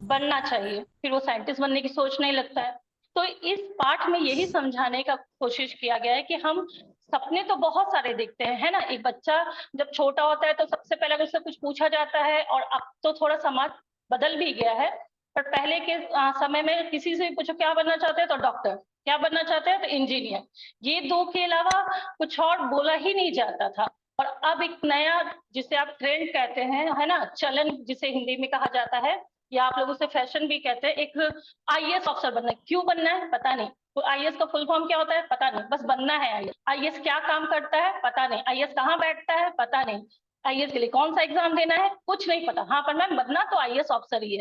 बनना चाहिए, फिर वो साइंटिस्ट बनने की सोच नहीं लगता है। तो इस पाठ में यही समझाने का कोशिश किया गया है कि हम सपने तो बहुत सारे देखते हैं, है ना। एक बच्चा जब छोटा होता है तो सबसे पहले उससे कुछ पूछा जाता है, और अब तो थोड़ा समाज बदल भी गया है, पर पहले के समय में किसी से भी पूछो क्या बनना चाहते हैं तो डॉक्टर, क्या बनना चाहते हैं तो इंजीनियर, ये दो के अलावा कुछ और बोला ही नहीं जाता था। और अब एक नया, जिसे आप ट्रेंड कहते हैं, है ना, चलन जिसे हिंदी में कहा जाता है, या आप लोग उसे फैशन भी कहते हैं, एक आईएएस ऑफिसर बनना है। क्यों बनना है पता नहीं, तो आईएएस का फुल फॉर्म क्या होता है पता नहीं, बस बनना है आईएएस। आईएएस क्या काम करता है पता नहीं, आईएएस कहाँ बैठता है पता नहीं, आईएएस के लिए कौन सा एग्जाम देना है कुछ नहीं पता। हाँ, पर मैम बनना तो आईएएस ऑफिसर ही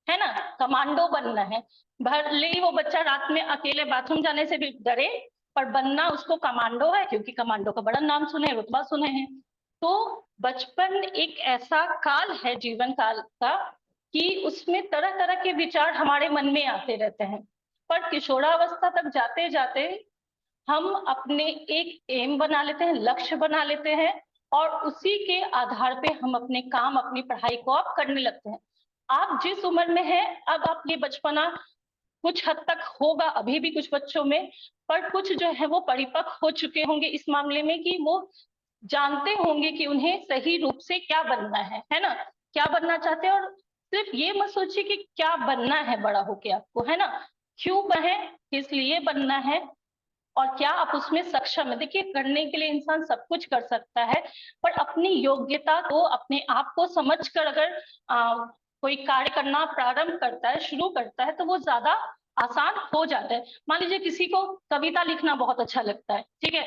है ना, कमांडो बनना है। भले ही वो बच्चा रात में अकेले बाथरूम जाने से भी डरे, पर बनना उसको कमांडो है, क्योंकि कमांडो का बड़ा नाम सुने, रुतबा सुने हैं। तो बचपन एक ऐसा काल है जीवन काल का कि उसमें तरह तरह के विचार हमारे मन में आते रहते हैं। पर किशोरावस्था तक जाते जाते हम अपने एक एम बना लेते हैं, लक्ष्य बना लेते हैं, और उसी के आधार पे हम अपने काम, अपनी पढ़ाई को आप करने लगते हैं। आप जिस उम्र में हैं, अब आप ये बचपना कुछ हद तक होगा अभी भी कुछ बच्चों में, पर कुछ जो है वो परिपक्व हो चुके होंगे इस मामले में कि वो जानते होंगे कि उन्हें सही रूप से क्या बनना है ना, क्या बनना चाहते हैं। और सिर्फ ये मत सोचिए कि क्या बनना है बड़ा होके आपको, है ना, क्यों बने, किस लिए बनना है, और क्या आप उसमें सक्षम है। देखिए, करने के लिए इंसान सब कुछ कर सकता है, पर अपनी योग्यता को, अपने आप को समझ कर अगर कोई कार्य करना प्रारंभ करता है, शुरू करता है, तो वो ज्यादा आसान हो जाता है। मान लीजिए किसी को कविता लिखना बहुत अच्छा लगता है, ठीक है,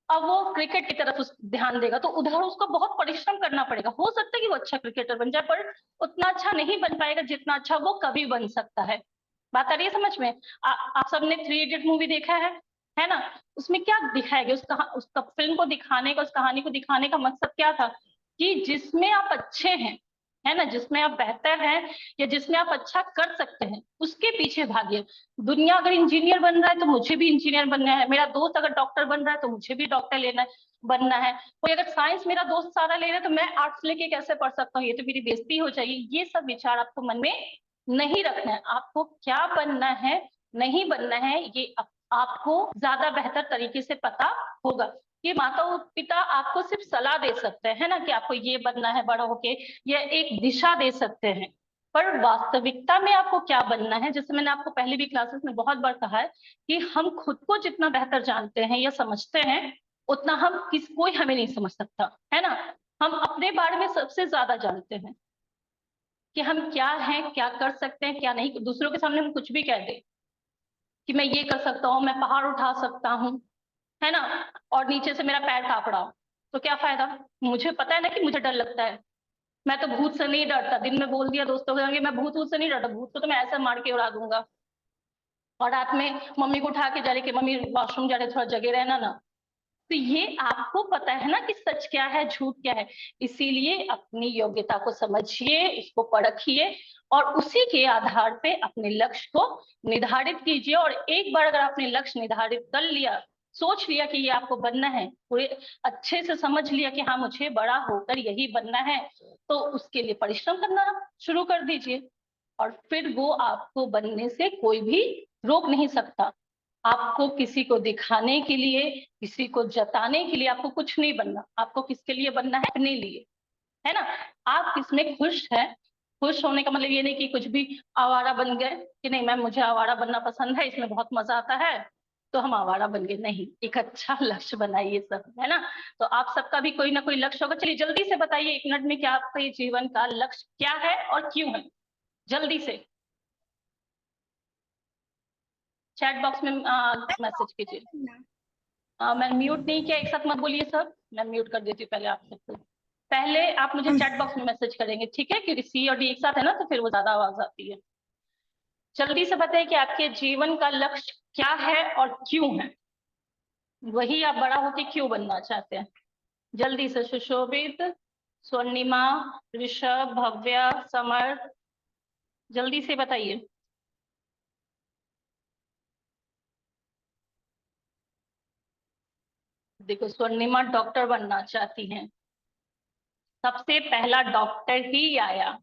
अब वो क्रिकेट की तरफ उस ध्यान देगा, तो उधर उसको बहुत परिश्रम करना पड़ेगा। हो सकता है कि वो अच्छा क्रिकेटर बन जाए, पर उतना अच्छा नहीं बन पाएगा जितना अच्छा वो कभी बन सकता है। बात आ रही है समझ में। आप सबने थ्री इडियट मूवी देखा है ना। उसमें क्या दिखाया गया, उस फिल्म को दिखाने का, उस कहानी को दिखाने का मकसद क्या था कि जिसमें आप अच्छे हैं, है ना, जिसमें आप बेहतर हैं, या जिसमें आप अच्छा कर सकते हैं, उसके पीछे भागिए। दुनिया अगर इंजीनियर बन रहा है तो मुझे भी इंजीनियर बनना है, मेरा दोस्त अगर डॉक्टर बन रहा है तो मुझे भी डॉक्टर लेना है, बनना है। कोई अगर साइंस मेरा दोस्त सारा ले रहा है तो मैं आर्ट्स लेके कैसे पढ़ सकता हूँ, ये तो मेरी बेइज्जती हो जाएगी। ये सब विचार आपको मन में नहीं रखना है। आपको क्या बनना है, नहीं बनना है, ये आपको ज्यादा बेहतर तरीके से पता होगा। ये माता पिता आपको सिर्फ सलाह दे सकते हैं, है ना, कि आपको ये बनना है बड़ा होके, ये एक दिशा दे सकते हैं। पर वास्तविकता में आपको क्या बनना है, जैसे मैंने आपको पहले भी क्लासेस में बहुत बार कहा है कि हम खुद को जितना बेहतर जानते हैं या समझते हैं, उतना हम कोई हमें नहीं समझ सकता, है ना। हम अपने बारे में सबसे ज्यादा जानते हैं कि हम क्या हैं, क्या कर सकते हैं, क्या नहीं। दूसरों के सामने हम कुछ भी कह दें कि मैं ये कर सकता हूँ, मैं पहाड़ उठा सकता हूँ, है ना, और नीचे से मेरा पैर कांप रहा हो, तो क्या फायदा। मुझे पता है ना कि मुझे डर लगता है, मैं तो भूत से नहीं डरता। दिन में बोल दिया दोस्तों को कि मैं भूत भूत से नहीं डरता, भूत को तो मैं ऐसा मार के उड़ा दूंगा। और रात में मम्मी को उठा के जा रही कि मम्मी वॉशरूम जा रहे, थोड़ा जगे रहना ना। तो ये आपको पता है ना कि सच क्या है, झूठ क्या है। इसीलिए अपनी योग्यता को समझिए, इसको परखिए, और उसी के आधार पे अपने लक्ष्य को निर्धारित कीजिए। और एक बार अगर आपने लक्ष्य निर्धारित कर लिया, सोच लिया कि ये आपको बनना है, पूरे अच्छे से समझ लिया कि हाँ मुझे बड़ा होकर यही बनना है, तो उसके लिए परिश्रम करना शुरू कर दीजिए। और फिर वो आपको बनने से कोई भी रोक नहीं सकता। आपको किसी को दिखाने के लिए, किसी को जताने के लिए आपको कुछ नहीं बनना। आपको किसके लिए बनना है, अपने लिए, है ना। आप किसमें खुश है, खुश होने का मतलब ये नहीं कि कुछ भी आवारा बन गए कि नहीं मैम मुझे आवारा बनना पसंद है, इसमें बहुत मजा आता है तो हम आवारा बन गए, नहीं। एक अच्छा लक्ष्य बनाइए सब, है ना। तो आप सबका भी कोई ना कोई लक्ष्य होगा। चलिए जल्दी से बताइए 1 मिनट में, क्या आपका ये जीवन का लक्ष्य क्या है और क्यों है, जल्दी से चैट बॉक्स में मैसेज कीजिए। मैं म्यूट नहीं किया, एक साथ मत बोलिए सब, मैं म्यूट कर देती हूँ पहले आप सबको। पहले आप मुझे चैट बॉक्स में मैसेज करेंगे, ठीक है, क्योंकि सी और डी एक साथ है ना, तो फिर वो ज्यादा आवाज आती है। जल्दी से बताइए कि आपके जीवन का लक्ष्य क्या है और क्यों है, वही आप बड़ा होके क्यों बनना चाहते हैं। जल्दी से सुशोभित, स्वर्णिमा, ऋषभ, भव्या, समर, जल्दी से बताइए। देखो, स्वर्णिमा डॉक्टर बनना चाहती हैं, सबसे पहला डॉक्टर ही आया,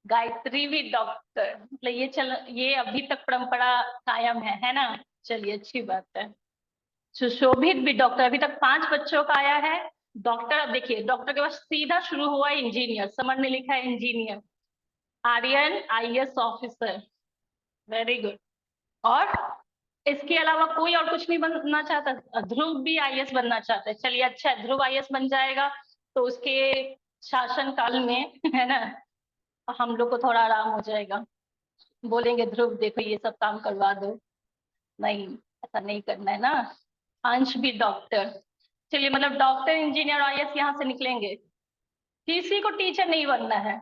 गायत्री भी डॉक्टर, मतलब ये अभी तक परंपरा कायम है ना। चलिए अच्छी बात है। सुशोभित भी डॉक्टर, अभी तक 5 बच्चों का आया है। डॉक्टर, अब देखिए डॉक्टर के बाद सीधा शुरू हुआ इंजीनियर, समर ने लिखा है engineer. Aryan IAS officer, very good. और इसके अलावा कोई और कुछ नहीं बनना चाहता? ध्रुव भी आईएएस बनना चाहता है, चलिए अच्छा है, ध्रुव आईएएस बन जाएगा तो उसके शासन काल में है ना हम लोग को थोड़ा आराम हो जाएगा। बोलेंगे ध्रुव देखो ये सब काम करवा दो, नहीं ऐसा नहीं करना है ना। अंश भी डॉक्टर, चलिए मतलब डॉक्टर इंजीनियर आईएएस यहाँ से निकलेंगे। किसी को टीचर नहीं बनना है,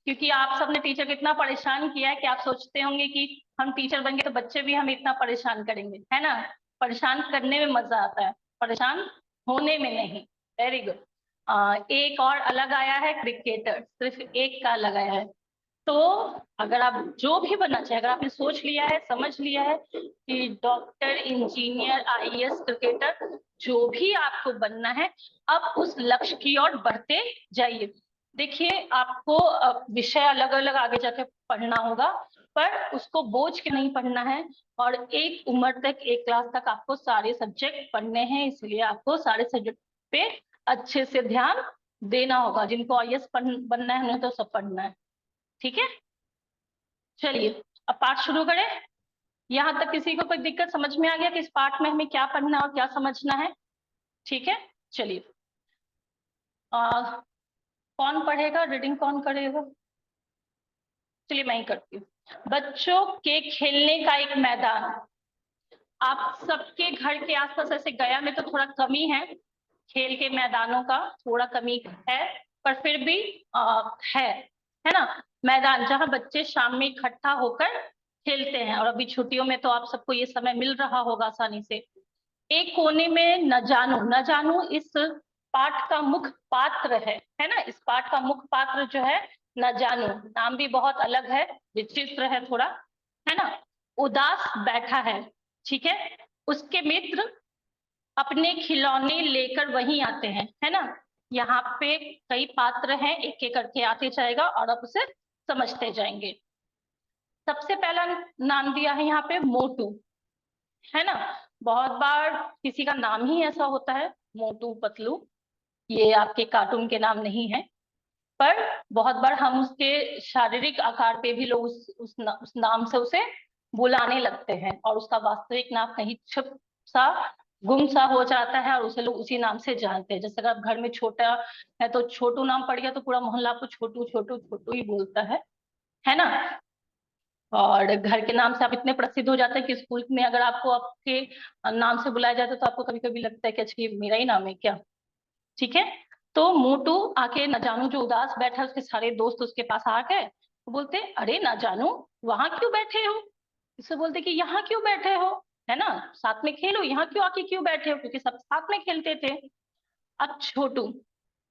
क्योंकि आप सबने टीचर को इतना परेशान किया है कि आप सोचते होंगे कि हम टीचर बन गए तो बच्चे भी हमें इतना परेशान करेंगे, है ना। परेशान करने में मजा आता है, परेशान होने में नहीं। Very good. एक और अलग आया है क्रिकेटर, सिर्फ एक का अलग आया है। तो अगर आप जो भी बनना चाहे, अगर आपने सोच लिया है, समझ लिया है कि डॉक्टर इंजीनियर आईएएस क्रिकेटर जो भी आपको बनना है, अब उस लक्ष्य की ओर बढ़ते जाइए। देखिए आपको विषय अलग अलग आगे जाके पढ़ना होगा, पर उसको बोझ के नहीं पढ़ना है। और एक उम्र तक, एक क्लास तक आपको सारे सब्जेक्ट पढ़ने हैं, इसलिए आपको सारे सब्जेक्ट पे अच्छे से ध्यान देना होगा। जिनको आईएएस बनना है उन्हें तो सब पढ़ना है, ठीक है। चलिए अब पाठ शुरू करें। यहाँ तक किसी को कोई दिक्कत समझ में आ गया कि इस पाठ में हमें क्या पढ़ना है और क्या समझना है? ठीक है, चलिए। कौन पढ़ेगा, रीडिंग कौन करेगा? चलिए मैं ही करती हूँ। बच्चों के खेलने का एक मैदान। आप सबके घर के आसपास, ऐसे गया में तो थोड़ा कमी है खेल के मैदानों का, थोड़ा कमी है, पर फिर भी है ना, मैदान जहाँ बच्चे शाम में इकट्ठा होकर खेलते हैं। और अभी छुट्टियों में तो आप सबको ये समय मिल रहा होगा आसानी से। एक कोने में न जानू, न जानू इस पाठ का मुख्य पात्र है ना। इस पाठ का मुख्य पात्र जो है न जानू, नाम भी बहुत अलग है, विचित्र है थोड़ा, है ना। उदास बैठा है, ठीक है। उसके मित्र अपने खिलौने लेकर वहीं आते हैं, है ना। यहाँ पे कई पात्र हैं, एक एक करके आते जाएगा और आप उसे समझते जाएंगे। सबसे पहला नाम दिया है यहाँ पे मोटू, है ना। बहुत बार किसी का नाम ही ऐसा होता है, मोटू पतलू, ये आपके कार्टून के नाम नहीं है, पर बहुत बार हम उसके शारीरिक आकार पे भी लोग उस नाम से उसे बुलाने लगते हैं, और उसका वास्तविक नाम कहीं छुप सा, गुम सा हो जाता है और उसे लोग उसी नाम से जानते हैं। जैसे अगर आप घर में छोटा है तो छोटू नाम पड़ गया तो पूरा मोहल्ला आपको छोटू छोटू छोटू ही बोलता है ना। और घर के नाम से आप इतने प्रसिद्ध हो जाते हैं कि स्कूल में अगर आपको आपके नाम से बुलाया जाता है तो आपको कभी कभी लगता है कि अच्छा ये मेरा ही नाम है क्या, ठीक है। तो मोटू आके न जानू जो उदास बैठा, उसके सारे दोस्त उसके पास आ गए, तो बोलते अरे न जानू वहां क्यों बैठे हो। इससे बोलते कि यहाँ क्यों बैठे हो, है ना, साथ में खेलो, यहाँ क्यों आके क्यों बैठे हो, क्योंकि सब साथ में खेलते थे। अब छोटू,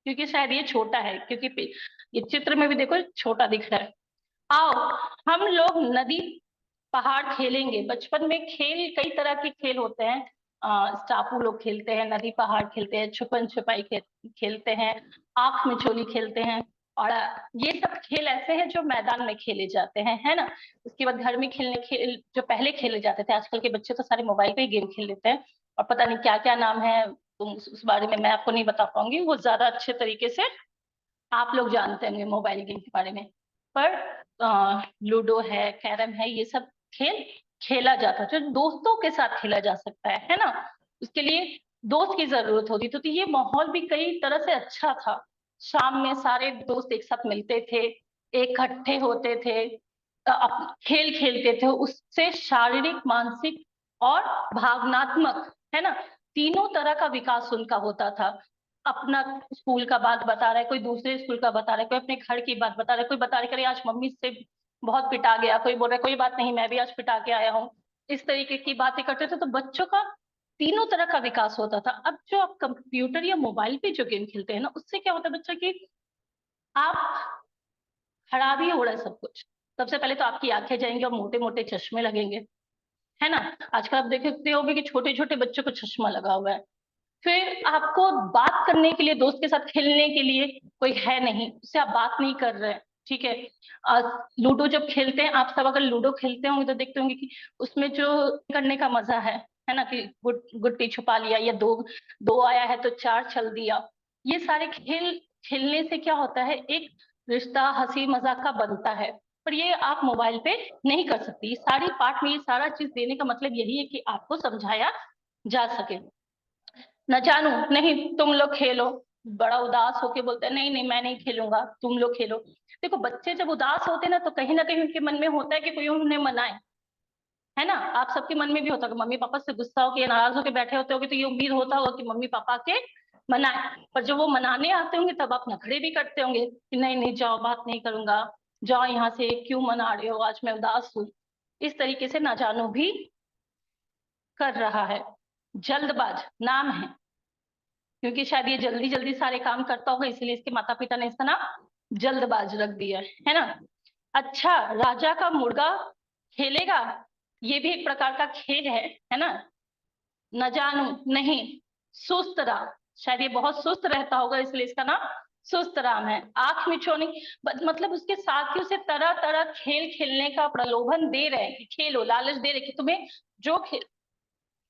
क्योंकि शायद ये छोटा है, क्योंकि ये चित्र में भी देखो छोटा दिख रहा है। आओ हम लोग नदी पहाड़ खेलेंगे। बचपन में खेल कई तरह के खेल होते हैं, स्टापू लोग खेलते हैं, नदी पहाड़ खेलते हैं, छुपन छुपाई खेलते हैं, आंख मिचोली खेलते हैं। और ये सब खेल ऐसे हैं जो मैदान में खेले जाते हैं, है ना। उसके बाद घर में खेलने खेल जो पहले खेले जाते थे, आजकल के बच्चे तो सारे मोबाइल पे ही गेम खेल लेते हैं और पता नहीं क्या क्या नाम है, तुम उस बारे में मैं आपको नहीं बता पाऊंगी, वो ज्यादा अच्छे तरीके से आप लोग जानते होंगे मोबाइल गेम के बारे में। पर लूडो है, कैरम है, ये सब खेल खेला जाता है जो दोस्तों के साथ खेला जा सकता है ना। उसके लिए दोस्त की जरूरत होती तो ये माहौल भी कई तरह से अच्छा था। शाम में सारे दोस्त एक साथ मिलते थे, इकट्ठे होते थे, खेल खेलते थे, उससे शारीरिक, मानसिक और भावनात्मक, है ना, तीनों तरह का विकास उनका होता था। अपना स्कूल का बात बता रहा है, कोई दूसरे स्कूल का बता रहा है, कोई अपने घर की बात बता रहा है, कोई बता रहा है आज मम्मी से बहुत पिटा गया, कोई बोल रहा है कोई बात नहीं मैं भी आज पिटा के आया हूँ। इस तरीके की बातें करते थे तो बच्चों का तीनों तरह का विकास होता था। अब जो आप कंप्यूटर या मोबाइल पे जो गेम खेलते हैं ना, उससे क्या होता है बच्चा की आप खराब ही हो रहा है सब कुछ। सबसे पहले तो आपकी आंखें जाएंगी और मोटे मोटे चश्मे लगेंगे, है ना। आजकल आप देखते होंगे कि छोटे छोटे बच्चों को चश्मा लगा हुआ है। फिर आपको बात करने के लिए, दोस्त के साथ खेलने के लिए कोई है नहीं, उससे आप बात नहीं कर रहे हैं, ठीक है। लूडो जब खेलते हैं, आप सब अगर लूडो खेलते होंगे तो देखते होंगे कि उसमें जो करने का मजा है ना, कि गुट्टी छुपा लिया, या दो दो आया है तो चार चल दिया। ये सारे खेल खेलने से क्या होता है, एक रिश्ता हंसी मजाक का बनता है। पर ये आप मोबाइल पे नहीं कर सकती। सारी पाठ में ये सारा चीज देने का मतलब यही है कि आपको समझाया जा सके। न जानू, नहीं तुम लोग खेलो। बड़ा उदास होके बोलते हैं नहीं नहीं मैं नहीं खेलूंगा, तुम लोग खेलो। देखो बच्चे जब उदास होते हैं ना, तो कहीं ना कहीं उनके मन में होता है कि कोई उन्हें मनाए, है ना। आप सबके मन में भी होता है, मम्मी पापा से गुस्सा होकर या नाराज होकर बैठे होते होगे तो ये उम्मीद होता होगा कि मम्मी पापा के मनाए। पर जब वो मनाने आते होंगे तब आप नखरे भी करते होंगे कि नहीं नहीं जाओ, बात नहीं करूंगा, जाओ यहाँ से, क्यों मना रहे हो, आज मैं उदास हूँ। इस तरीके से ना जानू भी कर रहा है। जल्दबाज नाम है, क्योंकि शायद ये जल्दी जल्दी सारे काम करता होगा, इसलिए इसके माता पिता ने इसका नाम जल्दबाज रख दिया है ना। अच्छा, राजा का मुर्गा खेलेगा, ये भी एक प्रकार का खेल है ना। न जानू, नहीं सुस्त राम, शायद ये बहुत सुस्त रहता होगा, इसलिए इसका नाम सुस्त राम है। आंख मिचौनी, मतलब उसके साथियों से तरह तरह खेल खेलने का प्रलोभन दे रहे हैं कि खेलो, लालच दे रहे कि तुम्हें जो खेल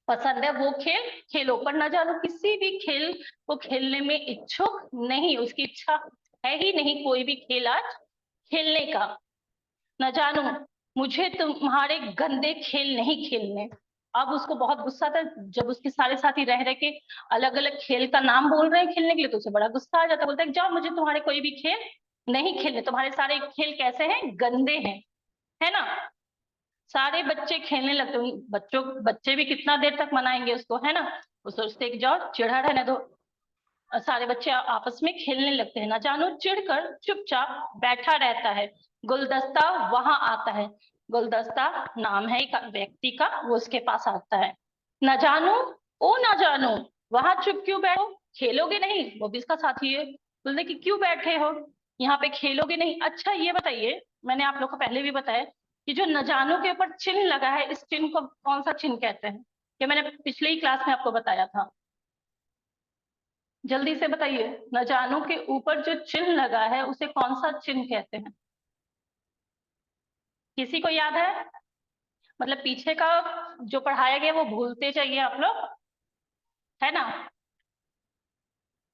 पसंद है वो खेल खेलो। पर न जानो किसी भी खेल को खेलने में इच्छुक नहीं, उसकी इच्छा है ही नहीं कोई भी खेल आज खेलने का। न जानू, मुझे तुम्हारे गंदे खेल नहीं खेलने। अब उसको बहुत गुस्सा था, जब उसके सारे साथी रह रहे के अलग अलग खेल का नाम बोल रहे हैं खेलने के लिए, तो उसे बड़ा गुस्सा आ जाता, बोलता है जाओ, मुझे तुम्हारे कोई भी खेल नहीं खेलने, तुम्हारे सारे खेल कैसे हैं, गंदे हैं, है ना। सारे बच्चे खेलने लगते हैं। बच्चे भी कितना देर तक मनाएंगे उसको, है ना। वो सोचते कि जाओ चिढ़ा रहने दो। सारे बच्चे आपस में खेलने लगते हैं। ना जानो चिढ़कर चुपचाप बैठा रहता है। गुलदस्ता वहां आता है। गुलदस्ता नाम है एक व्यक्ति का, वो उसके पास आता है। ना जानू, ओ ना जानू, वहां चुप क्यों बैठो, खेलोगे नहीं। वो भी इसका साथी है। बोलते कि क्यों बैठे हो यहाँ पे, खेलोगे नहीं। अच्छा ये बताइए, मैंने आप लोग को पहले भी बताया कि जो न जानू के ऊपर चिन्ह लगा है, इस चिन्ह को कौन सा चिन्ह कहते हैं, ये मैंने पिछले ही क्लास में आपको बताया था। जल्दी से बताइए, न जानू के ऊपर जो चिन्ह लगा है उसे कौन सा चिन्ह कहते हैं, किसी को याद है। मतलब पीछे का जो पढ़ाया गया वो भूलते जाइए आप लोग, है ना।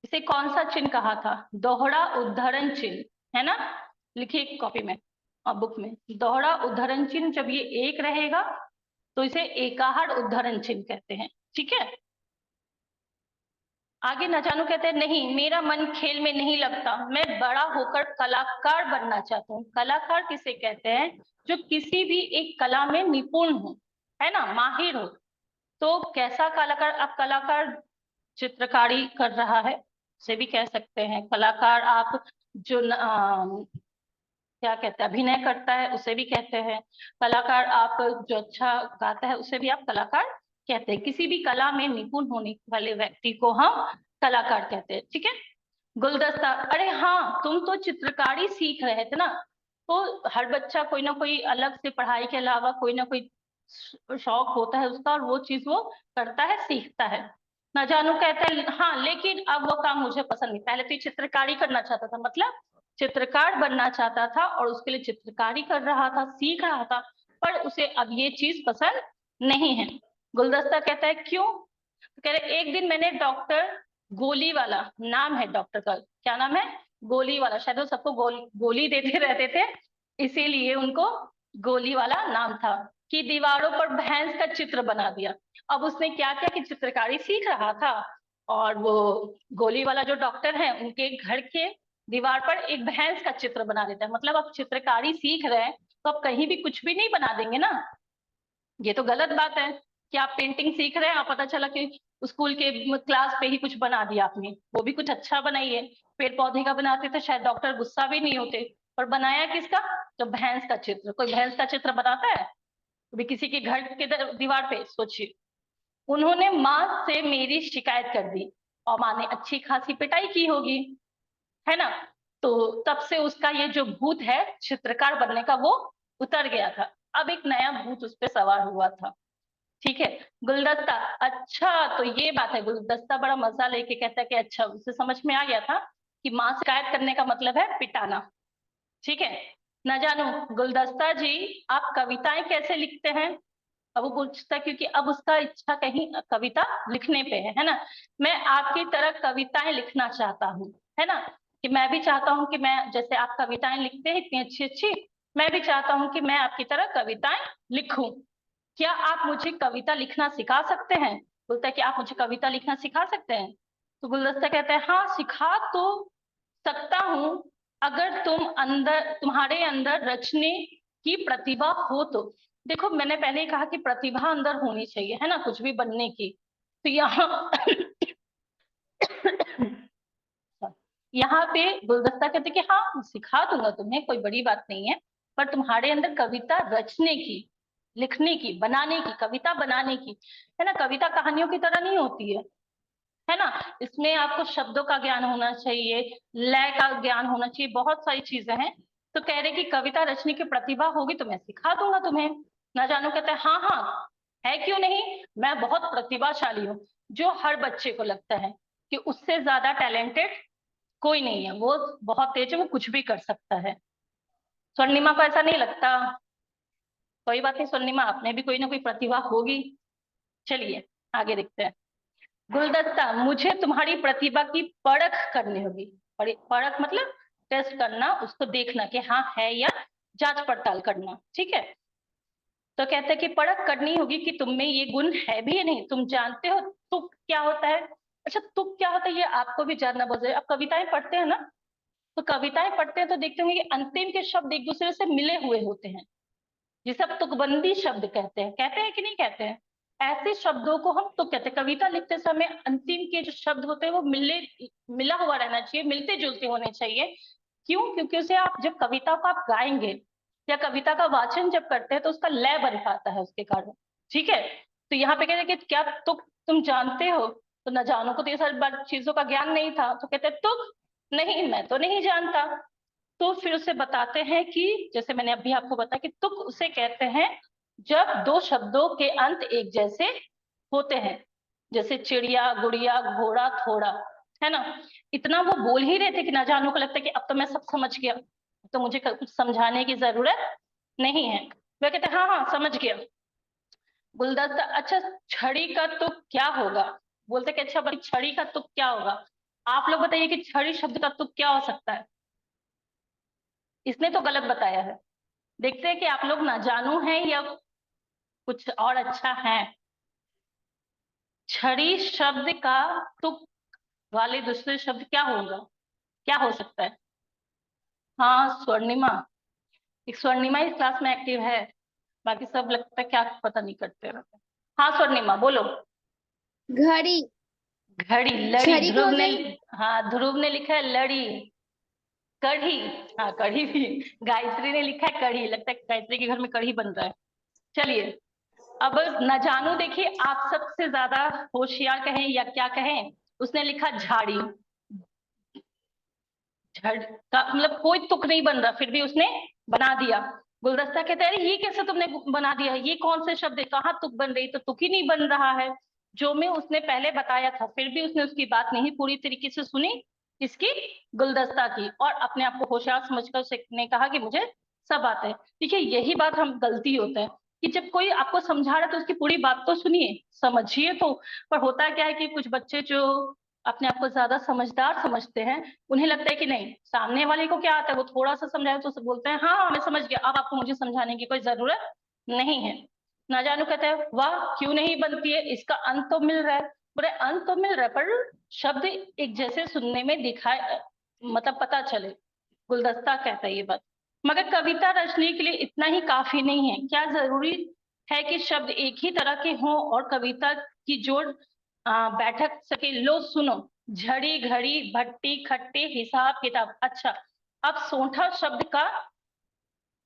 इसे कौन सा चिन्ह कहा था, दोहरा उद्धरण चिन्ह, है ना। लिखिए कॉपी में और बुक में, दोहरा उद्धरण चिन्ह जब ये एक रहेगा तो इसे एकाहड़ उद्धरण चिन्ह कहते हैं, ठीक है। आगे न जानू कहते हैं नहीं मेरा मन खेल में नहीं लगता, मैं बड़ा होकर कलाकार बनना चाहता हूँ। कलाकार किसे कहते हैं, जो किसी भी एक कला में निपुण हो, है ना, माहिर हो। तो कैसा कलाकार, अब कलाकार चित्रकारी कर रहा है उसे भी कह सकते हैं कलाकार। आप जो क्या कहते हैं, अभिनय करता है उसे भी कहते हैं कलाकार। आप जो अच्छा गाता है उसे भी आप कलाकार कहते हैं। किसी भी कला में निपुण होने वाले व्यक्ति को हम कलाकार कहते हैं, ठीक है। गुलदस्ता, अरे हाँ तुम तो चित्रकारी सीख रहे थे ना। तो हर बच्चा कोई ना कोई अलग से पढ़ाई के अलावा कोई ना कोई शौक होता है उसका, और वो चीज वो करता है, सीखता है। ना जानू कहता है हाँ लेकिन अब वो काम मुझे पसंद नहीं। पहले तो ये चित्रकारी करना चाहता था, मतलब चित्रकार बनना चाहता था और उसके लिए चित्रकारी कर रहा था, सीख रहा था, पर उसे अब ये चीज पसंद नहीं है। गुलदस्ता कहता है क्यों, तो कह रहे एक दिन मैंने डॉक्टर गोली वाला, नाम है डॉक्टर का, क्या नाम है, गोली वाला, शायद वो सबको गोली देते रहते थे इसीलिए उनको गोली वाला नाम था, कि दीवारों पर भैंस का चित्र बना दिया। अब उसने क्या किया कि चित्रकारी सीख रहा था और वो गोली वाला जो डॉक्टर है उनके घर के दीवार पर एक भैंस का चित्र बना देता है। मतलब आप चित्रकारी सीख रहे हैं तो आप कहीं भी कुछ भी नहीं बना देंगे ना, ये तो गलत बात है कि आप पेंटिंग सीख रहे हैं और पता चला कि स्कूल के क्लास पे ही कुछ बना दिया आपने, वो भी कुछ अच्छा बनाइए। पेड़ पौधे का बनाते तो शायद डॉक्टर गुस्सा भी नहीं होते, पर बनाया किसका, तो भैंस का चित्र। कोई भैंस का चित्र बनाता है भी किसी के घर के दीवार पे, सोचिए। उन्होंने माँ से मेरी शिकायत कर दी और माँ ने अच्छी खासी पिटाई की होगी, है ना। तो तब से उसका ये जो भूत है चित्रकार बनने का वो उतर गया था। अब एक नया भूत उस पर सवार हुआ था, ठीक है। गुलदस्ता, अच्छा तो ये बात है। गुलदस्ता बड़ा मजा लेके कहता है कि अच्छा, उसे समझ में आ गया था कि माँ शिकायत करने का मतलब है पिटाना, ठीक है। ना जानो गुलदस्ता जी आप कविताएं कैसे लिखते हैं? अब वो पूछता है क्योंकि अब उसका इच्छा कहीं कविता लिखने पे है ना। मैं आपकी तरह कविताएं लिखना चाहता हूँ, है ना, कि मैं भी चाहता हूँ कि मैं जैसे आप कविताएं लिखते हैं इतनी अच्छी अच्छी, मैं भी चाहता हूँ कि मैं आपकी तरह कविताएं लिखूं। क्या आप मुझे कविता लिखना सिखा सकते हैं? बोलता है कि आप मुझे कविता लिखना सिखा सकते हैं? तो गुलदस्ता कहता है हाँ सिखा तो सकता हूँ, अगर तुम्हारे अंदर रचने की प्रतिभा हो तो। देखो मैंने पहले ही कहा कि प्रतिभा अंदर होनी चाहिए, है ना, कुछ भी बनने की। तो यहाँ यहाँ पे गुलदस्ता कहते कि हाँ सिखा दूंगा तुम्हें, कोई बड़ी बात नहीं है, पर तुम्हारे अंदर कविता रचने की, लिखने की, बनाने की, कविता बनाने की, है ना, कविता कहानियों की तरह नहीं होती है ना, इसमें आपको शब्दों का ज्ञान होना चाहिए, लय का ज्ञान होना चाहिए, बहुत सारी चीजें हैं। तो कह रहे कि कविता रचने की प्रतिभा होगी तो मैं सिखा दूंगा तुम्हें। ना जानो कहता है हाँ हाँ है क्यों नहीं, मैं बहुत प्रतिभाशाली हूँ। जो हर बच्चे को लगता है कि उससे ज्यादा टैलेंटेड कोई नहीं है, वो बहुत तेज है, वो कुछ भी कर सकता है। स्वर्णिमा को ऐसा नहीं लगता? कोई बात नहीं स्वर्णिमा, आपने भी कोई ना कोई प्रतिभा होगी। चलिए आगे देखते हैं। गुलदस्ता मुझे तुम्हारी प्रतिभा की परख करनी होगी। परख मतलब टेस्ट करना, उसको देखना कि हाँ है या जांच पड़ताल करना, ठीक है। तो कहते हैं कि परख करनी होगी कि तुम में ये गुण है भी या नहीं। तुम जानते हो तुक क्या होता है? अच्छा तुक क्या होता है ये आपको भी जानना बहुत जरूरी है। आप कविताएं पढ़ते हैं ना, तो कविताएं पढ़ते हैं तो देखते होंगे कि अंतिम के शब्द एक दूसरे से मिले हुए होते हैं, जिसे आप तुकबंदी शब्द कहते हैं कि नहीं कहते हैं? ऐसे शब्दों को हम तुक कहते हैं। कविता लिखते समय अंतिम के जो शब्द होते हैं वो मिला हुआ रहना चाहिए, मिलते जुलते होने चाहिए। क्यों? क्योंकि उसे आप जब कविता को आप गाएंगे या कविता का वाचन जब करते हैं तो उसका लय बन पाता है उसके कारण, ठीक है। तो यहाँ पे कहते हैं कि क्या तुक तुम जानते हो? तो न जानो को तो ये सारी चीजों का ज्ञान नहीं था, तो कहते हैं तुक नहीं, मैं तो नहीं जानता। तो फिर उसे बताते हैं कि जैसे मैंने अभी आपको बताया कि तुक उसे कहते हैं जब दो शब्दों के अंत एक जैसे होते हैं, जैसे चिड़िया, गुड़िया, घोड़ा, थोड़ा, है ना। इतना वो बोल ही रहे थे कि ना जानो को लगता है कि अब तो मैं सब समझ गया, तो मुझे कुछ समझाने की जरूरत नहीं है। वह कहते हाँ हाँ समझ गया। गुलदस्ता अच्छा छड़ी का तुक क्या होगा? बोलते कि अच्छा भाई छड़ी का तुक क्या होगा? आप लोग बताइए कि छड़ी शब्द का तुक क्या हो सकता है? इसने तो गलत बताया है। देखते हैं कि आप लोग ना जानू हैं या कुछ और अच्छा है। छड़ी शब्द का तुक वाले दूसरे शब्द क्या होगा, क्या हो सकता है? हाँ स्वर्णिमा, एक स्वर्णिमा इस क्लास में एक्टिव है, बाकी सब लगता है क्या पता नहीं करते रहते। हाँ स्वर्णिमा बोलो। घड़ी। घड़ी, लड़ी, छड़ी को ध्रुव हो ने, जाएगी। हाँ ध्रुव ने लिखा है लड़ी। कढ़ी, हाँ कढ़ी भी, गायत्री ने लिखा है कढ़ी, लगता है गायत्री के घर में कढ़ी बन रहा है। चलिए अब न जानू देखिए आप सबसे ज्यादा होशियार कहें या क्या कहें, उसने लिखा झाड़ी। झड़ का मतलब कोई तुक नहीं बन रहा, फिर भी उसने बना दिया। गुलदस्ता कहता है ये कैसे तुमने बना दिया, ये कौन से शब्द है, कहाँ तुक बन रही, तो तुक ही नहीं बन रहा है। जो मैं उसने पहले बताया था, फिर भी उसने उसकी बात नहीं पूरी तरीके से सुनी, इसकी, गुलदस्ता की, और अपने आप को होशियार समझकर उसने कहा कि मुझे सब आता है। देखिए यही बात हम गलती होता है कि जब कोई आपको समझा रहा है तो उसकी पूरी बात तो सुनिए, समझिए तो। पर होता क्या है कि कुछ बच्चे जो अपने आप को ज्यादा समझदार समझते हैं, उन्हें लगता है कि नहीं सामने वाले को क्या आता है, वो थोड़ा सा समझाए तो बोलते हैं हाँ मैं समझ गया, अब आपको मुझे समझाने की कोई जरूरत नहीं है। ना जानू कहते हैं वाह क्यों नहीं बनती है, इसका अंत तो मिल रहा है। बोले अंत तो मिल रहा है पर शब्द एक जैसे सुनने में दिखाए, मतलब पता चले। गुलदस्ता कहता है ये बात, मगर कविता रचने के लिए इतना ही काफी नहीं है। क्या जरूरी है कि शब्द एक ही तरह के हों और कविता की जोड़ बैठक सके? लो सुनो, झड़ी, घड़ी, भट्टी, खट्टी, हिसाब किताब। अच्छा अब सोंठा शब्द का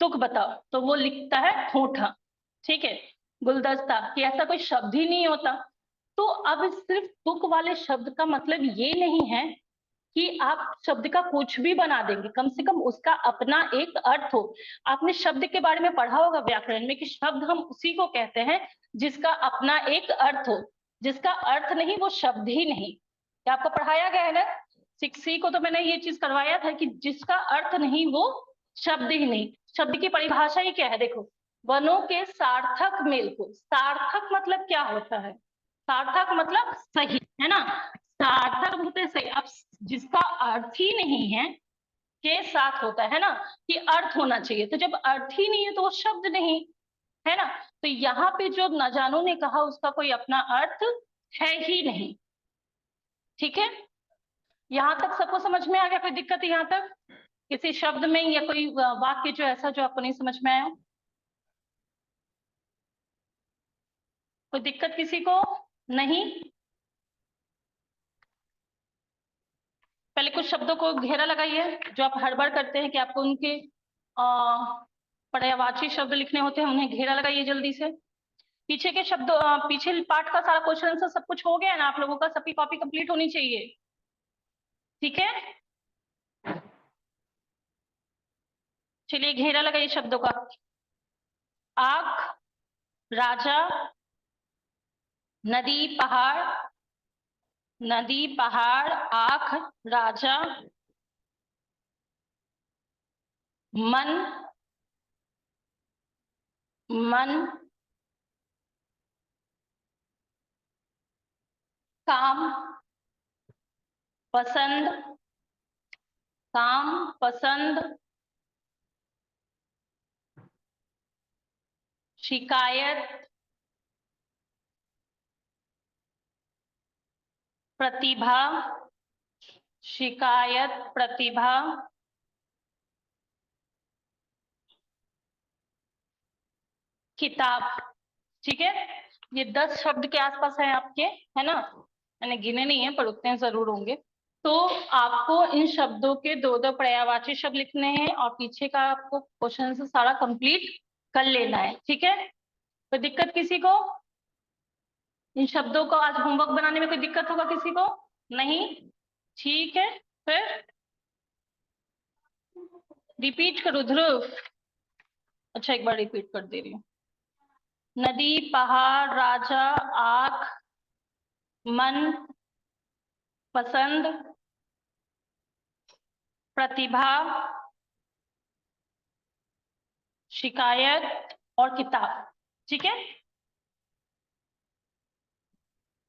तुक बताओ, तो वो लिखता है ठोठा, ठीक है। गुलदस्ता कि ऐसा कोई शब्द ही नहीं होता। तो अब सिर्फ तुक वाले शब्द का मतलब ये नहीं है कि आप शब्द का कुछ भी बना देंगे, कम से कम उसका अपना एक अर्थ हो। आपने शब्द के बारे में पढ़ा होगा व्याकरण में कि शब्द हम उसी को कहते हैं जिसका अपना एक अर्थ हो, जिसका अर्थ नहीं वो शब्द ही नहीं। क्या आपको पढ़ाया गया है ना? 6C को तो मैंने ये चीज करवाया था कि जिसका अर्थ नहीं वो शब्द ही नहीं, शब्द की परिभाषा ही क्या है, देखो, वनों के सार्थक मेल को, सार्थक मतलब क्या होता है, सार्थक मतलब सही, है ना, सार्थक होते सही। अब जिसका अर्थ ही नहीं है के साथ होता है ना, कि अर्थ होना चाहिए, तो जब अर्थ ही नहीं है तो वो शब्द नहीं, है ना। तो यहाँ पे जो न जानो ने कहा उसका कोई अपना अर्थ है ही नहीं। ठीक है, यहाँ तक सबको समझ में आ गया? कोई दिक्कत है यहाँ तक किसी शब्द में या कोई वाक्य जो ऐसा जो आपको नहीं समझ में आया? कोई दिक्कत किसी को नहीं? पहले कुछ शब्दों को घेरा लगाइए, जो आप हड़बड़ करते हैं कि आपको उनके पर्यायवाची शब्द लिखने होते हैं, उन्हें घेरा लगाइए जल्दी से। पीछे के शब्द, पीछे पाठ का सारा क्वेश्चन आंसर सब कुछ हो गया ना आप लोगों का? सबकी कॉपी कंप्लीट होनी चाहिए, ठीक है। चलिए घेरा लगाइए शब्दों का। आग, राजा, नदी, पहाड़, नदी, पहाड़, आंख, राजा, मन, मन, काम, पसंद, काम, पसंद, शिकायत, प्रतिभा, शिकायत, प्रतिभा, किताब। ठीक है, ये 10 शब्द के आसपास है आपके, है ना, मैंने गिने नहीं है पर उतने जरूर होंगे। तो आपको इन शब्दों के 2-2 पर्यायवाची शब्द लिखने हैं और पीछे का आपको क्वेश्चन से सारा कंप्लीट कर लेना है, ठीक है। कोई दिक्कत किसी को? इन शब्दों को आज होमवर्क बनाने में कोई दिक्कत होगा किसी को? नहीं, ठीक है। फिर रिपीट करो ध्रुव। अच्छा, एक बार रिपीट कर दे रही हूँ। नदी, पहाड़, राजा, आग, मन, पसंद, प्रतिभा, शिकायत और किताब। ठीक है,